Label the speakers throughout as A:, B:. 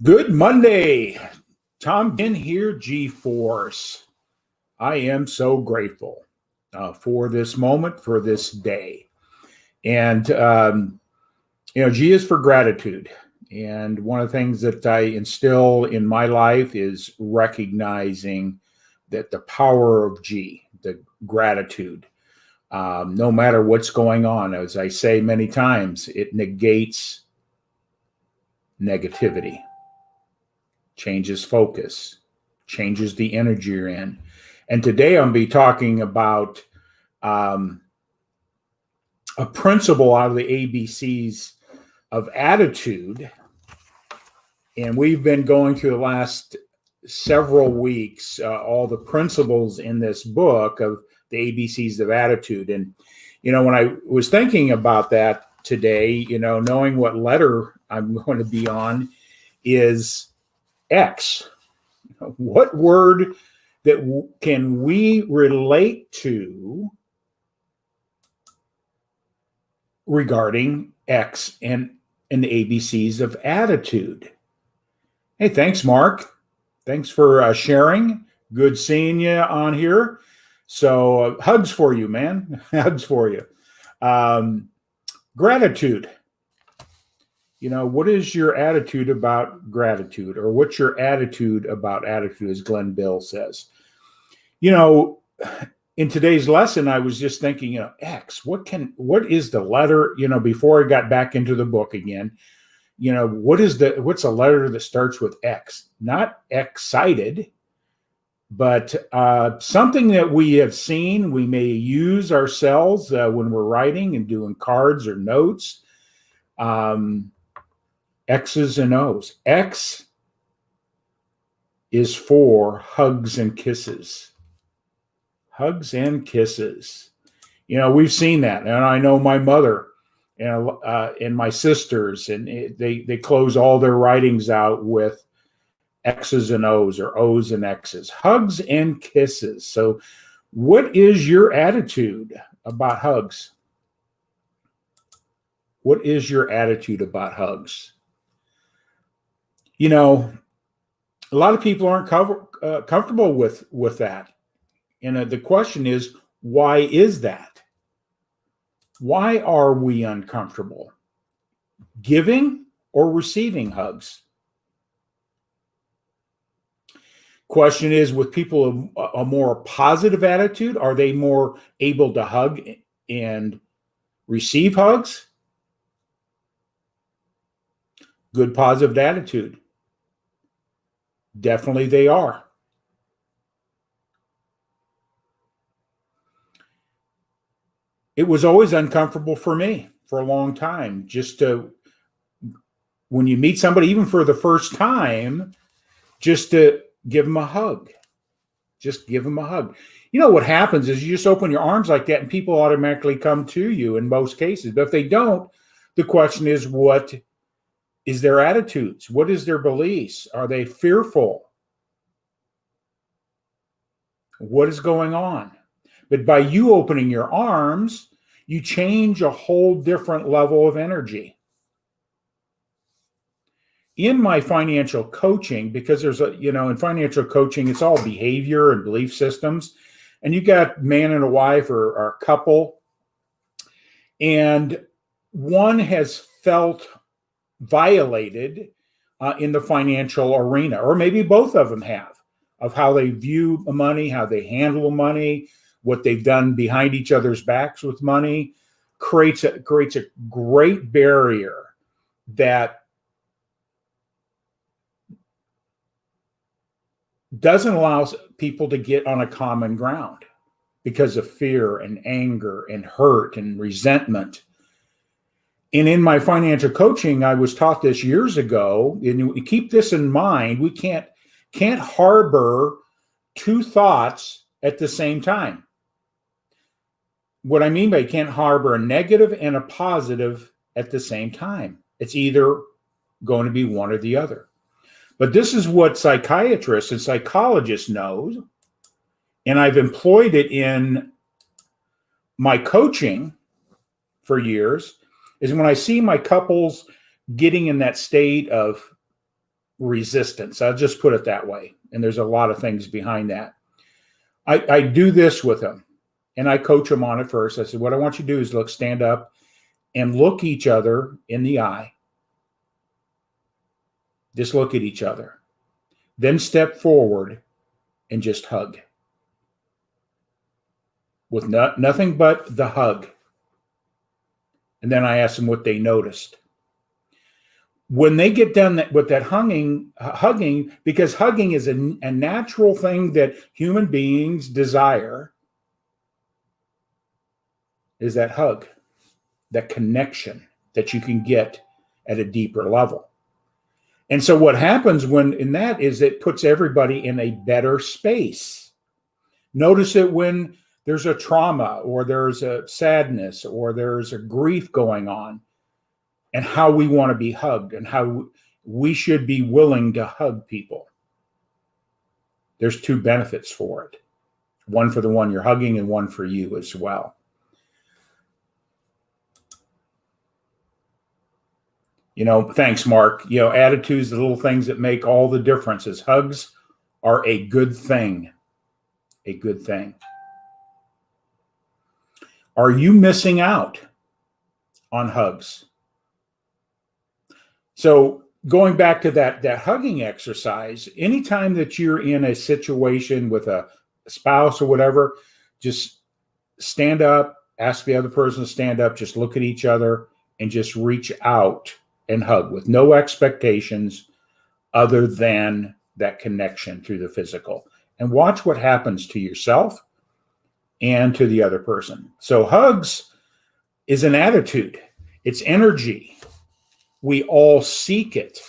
A: Good Monday. Tom Ben here, G-Force. I am so grateful for this moment, for this day. And, G is for gratitude. And one of the things that I instill in my life is recognizing that the power of G, the gratitude, no matter what's going on, as I say many times, it negates negativity. Changes focus, changes the energy you're in. And today I'm going to be talking about a principle out of the ABCs of attitude. And we've been going through the last several weeks, all the principles in this book of the ABCs of attitude. And, when I was thinking about that today, knowing what letter I'm going to be on is X. What word that can we relate to regarding X and the ABCs of attitude? Hey, thanks, Mark. Thanks for sharing. Good seeing you on here. So hugs for you, man. Hugs for you. Gratitude. What is your attitude about gratitude, or what's your attitude about attitude, as Glenn Bill says? In today's lesson, I was just thinking, X, what is the letter, before I got back into the book again, what's a letter that starts with X? Not excited, but something that we have seen, we may use ourselves when we're writing and doing cards or notes. X's and O's. X is for hugs and kisses. Hugs and kisses. We've seen that. And I know my mother and my sisters, and they close all their writings out with X's and O's, or O's and X's. Hugs and kisses. So what is your attitude about hugs? What is your attitude about hugs? A lot of people aren't comfortable with that. And the question is, why is that? Why are we uncomfortable? Giving or receiving hugs? Question is, with people a more positive attitude, are they more able to hug and receive hugs? Good positive attitude. Definitely they are. It was always uncomfortable for me for a long time, just when you meet somebody, even for the first time, just to give them a hug. Just give them a hug. What happens is you just open your arms like that and people automatically come to you in most cases. But if they don't, the question is, what is their attitudes? What is their beliefs? Are they fearful? What is going on? But by you opening your arms, you change a whole different level of energy. In my financial coaching, because there's in financial coaching, it's all behavior and belief systems. And you got man and a wife or a couple, and one has felt violated in the financial arena, or maybe both of them have, of how they view money, how they handle money, what they've done behind each other's backs with money, creates a great barrier that doesn't allow people to get on a common ground because of fear and anger and hurt and resentment. And in my financial coaching, I was taught this years ago, and you keep this in mind, we can't harbor two thoughts at the same time. What I mean by you can't harbor a negative and a positive at the same time. It's either going to be one or the other. But this is what psychiatrists and psychologists know, and I've employed it in my coaching for years, is when I see my couples getting in that state of resistance. I'll just put it that way. And there's a lot of things behind that. I do this with them, and I coach them on it first. I said, what I want you to do is stand up and look each other in the eye. Just look at each other. Then step forward and just hug. With nothing but the hug. And then I ask them what they noticed. When they get done with that hugging, because hugging is a natural thing that human beings desire, is that hug, that connection that you can get at a deeper level. And so what happens in that is it puts everybody in a better space. Notice it when there's a trauma or there's a sadness or there's a grief going on, and how we want to be hugged and how we should be willing to hug people. There's two benefits for it. One for the one you're hugging and one for you as well. Thanks, Mark. Attitudes, the little things that make all the differences. Hugs are a good thing. A good thing. Are you missing out on hugs? So going back to that hugging exercise, anytime that you're in a situation with a spouse or whatever, just stand up, ask the other person to stand up, just look at each other and just reach out and hug with no expectations other than that connection through the physical. And watch what happens to yourself and to the other person. So hugs is an attitude. It's energy. We all seek it.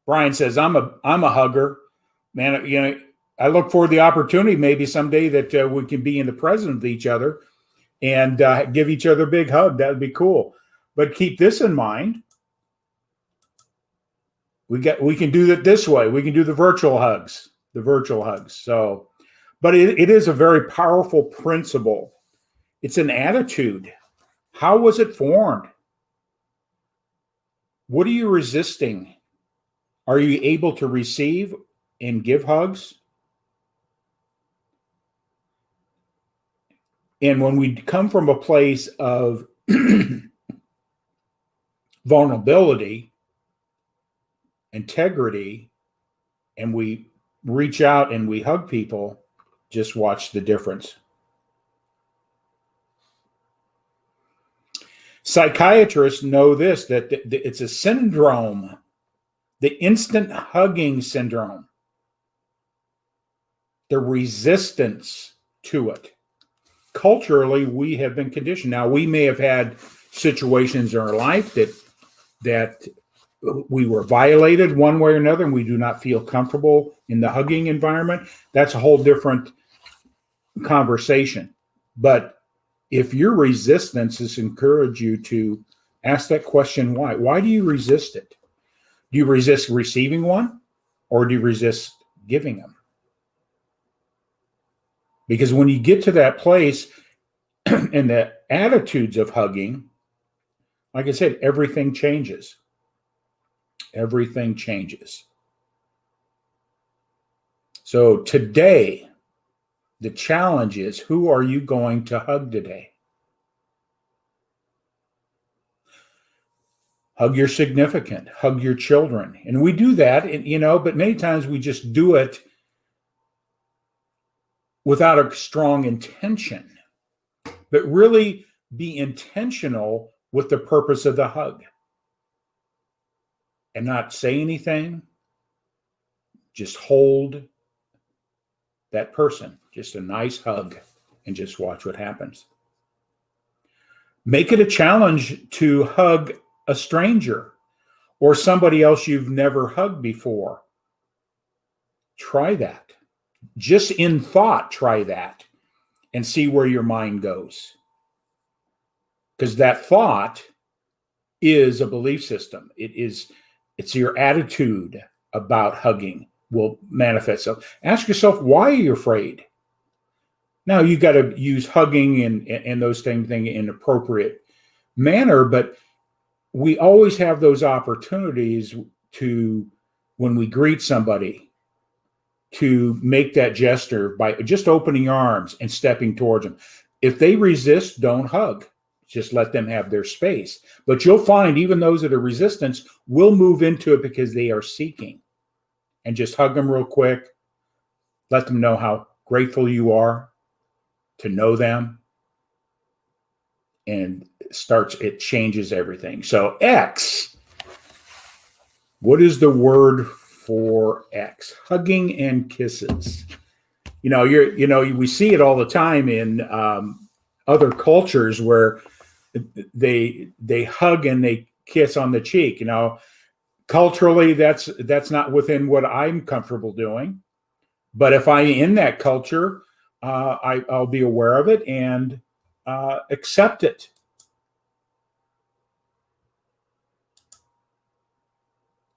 A: Brian says, I'm a hugger. Man, I look for the opportunity maybe someday that we can be in the presence of each other and give each other a big hug. That would be cool. But keep this in mind. We can do it this way. We can do the virtual hugs. So, but it is a very powerful principle. It's an attitude. How was it formed? What are you resisting? Are you able to receive and give hugs? And when we come from a place of vulnerability, integrity, and we reach out and we hug people, just watch the difference. Psychiatrists know this, that it's a syndrome, the instant hugging syndrome, the resistance to it. Culturally, we have been conditioned. Now, we may have had situations in our life that we were violated one way or another, and we do not feel comfortable in the hugging environment. That's a whole different conversation. But if your resistance is encourage you to ask that question, why? Why do you resist it? Do you resist receiving one, or do you resist giving them? Because when you get to that place and the attitudes of hugging, like I said, everything changes. Everything changes. So today, the challenge is, who are you going to hug today? Hug your significant, hug your children. And we do that, but many times we just do it without a strong intention. But really be intentional with the purpose of the hug. And not say anything. Just hold that person. Just a nice hug, and just watch what happens. Make it a challenge to hug a stranger or somebody else you've never hugged before. Try that. Just in thought, try that and see where your mind goes. Because that thought is a belief system. It's your attitude about hugging will manifest itself. Ask yourself, why are you afraid? Now, you got to use hugging and those things in an appropriate manner, but we always have those opportunities to, when we greet somebody, to make that gesture by just opening your arms and stepping towards them. If they resist, don't hug. Just let them have their space. But you'll find even those that are resistant will move into it because they are seeking. And just hug them real quick. Let them know how grateful you are to know them. And it changes everything. So X, what is the word for X? Hugging and kisses. We see it all the time in other cultures where they hug and they kiss on the cheek. Culturally, that's not within what I'm comfortable doing. But if I'm in that culture, I'll be aware of it and accept it.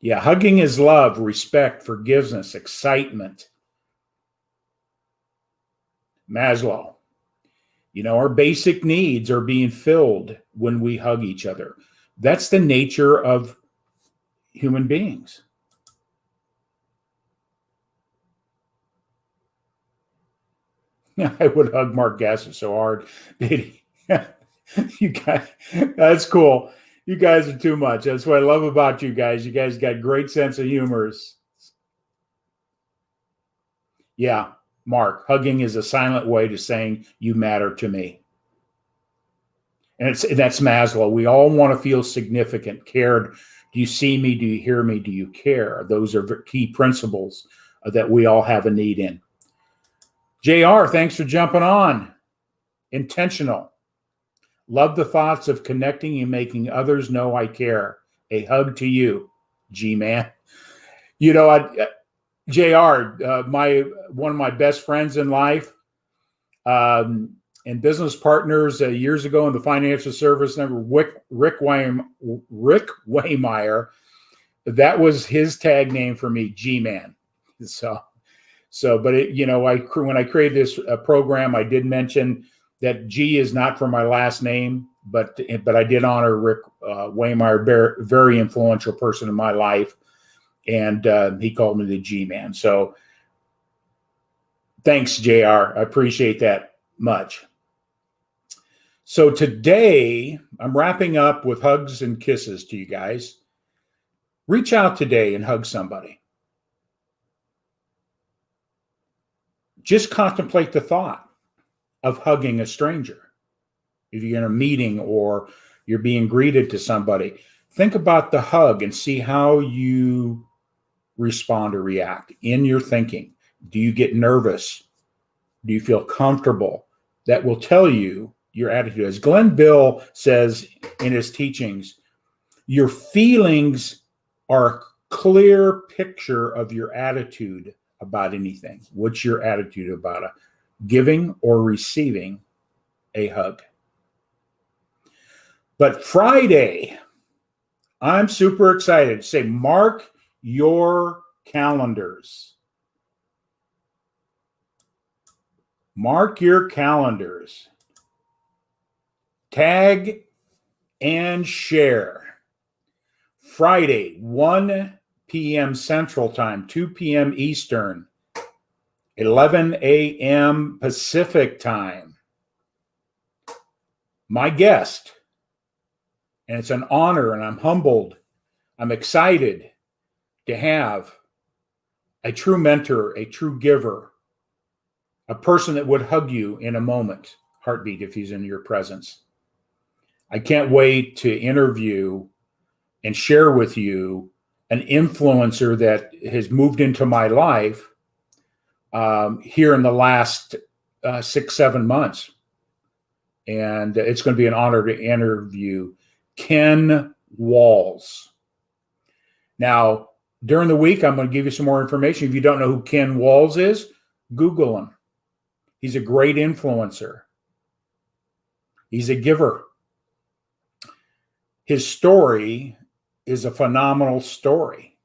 A: Yeah, hugging is love, respect, forgiveness, excitement. Maslow. Our basic needs are being filled when we hug each other. That's the nature of human beings. I would hug Mark Gasser so hard. You guys, that's cool. You guys are too much. That's what I love about you guys. You guys got great sense of humor. Yeah, Mark, hugging is a silent way to saying you matter to me. And that's Maslow. We all want to feel significant, cared. Do you see me? Do you hear me? Do you care? Those are key principles that we all have a need in. JR, thanks for jumping on. Intentional. Love the thoughts of connecting and making others know I care. A hug to you, G-Man. JR, one of my best friends in life and business partners years ago in the financial service number, Rick Waymeyer, that was his tag name for me, G-Man. But when I created this program, I did mention that G is not for my last name, but I did honor Rick Waymeyer, very influential person in my life, and he called me the G-Man. So thanks, JR. I appreciate that much. So today, I'm wrapping up with hugs and kisses to you guys. Reach out today and hug somebody. Just contemplate the thought of hugging a stranger. If you're in a meeting or you're being greeted to somebody, think about the hug and see how you respond or react in your thinking. Do you get nervous? Do you feel comfortable? That will tell you your attitude. As Glenn Bill says in his teachings, your feelings are a clear picture of your attitude about anything. What's your attitude about giving or receiving a hug? But Friday, I'm super excited. Say, mark your calendars. Mark your calendars. Tag and share. Friday, 1 p.m. Central Time, 2 p.m. Eastern, 11 a.m. Pacific Time. My guest, and it's an honor, and I'm humbled, I'm excited to have a true mentor, a true giver, a person that would hug you in a moment, heartbeat, if he's in your presence. I can't wait to interview and share with you an influencer that has moved into my life here in the last 6-7 months. And it's going to be an honor to interview Ken Walls. Now, during the week, I'm going to give you some more information. If you don't know who Ken Walls is, Google him. He's a great influencer. He's a giver. His story is a phenomenal story.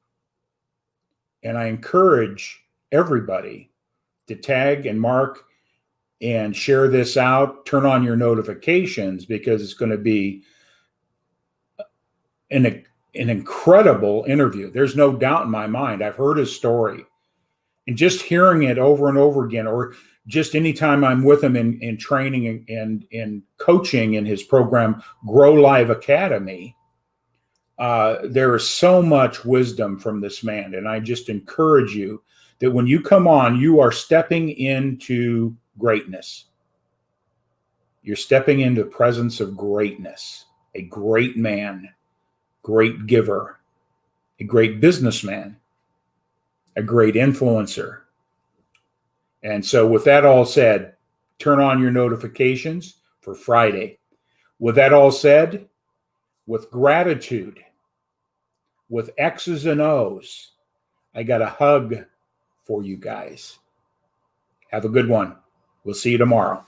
A: And I encourage everybody to tag and mark and share this out. Turn on your notifications because it's going to be an incredible interview. There's no doubt in my mind. I've heard his story, and just hearing it over and over again, or just anytime I'm with him in training and in coaching in his program, Grow Live Academy, there is so much wisdom from this man. And I just encourage you that when you come on, you are stepping into greatness. You're stepping into the presence of greatness, a great man, great giver, a great businessman, a great influencer. And so with that all said, turn on your notifications for Friday. With that all said, with gratitude, with X's and O's, I got a hug for you guys. Have a good one. We'll see you tomorrow.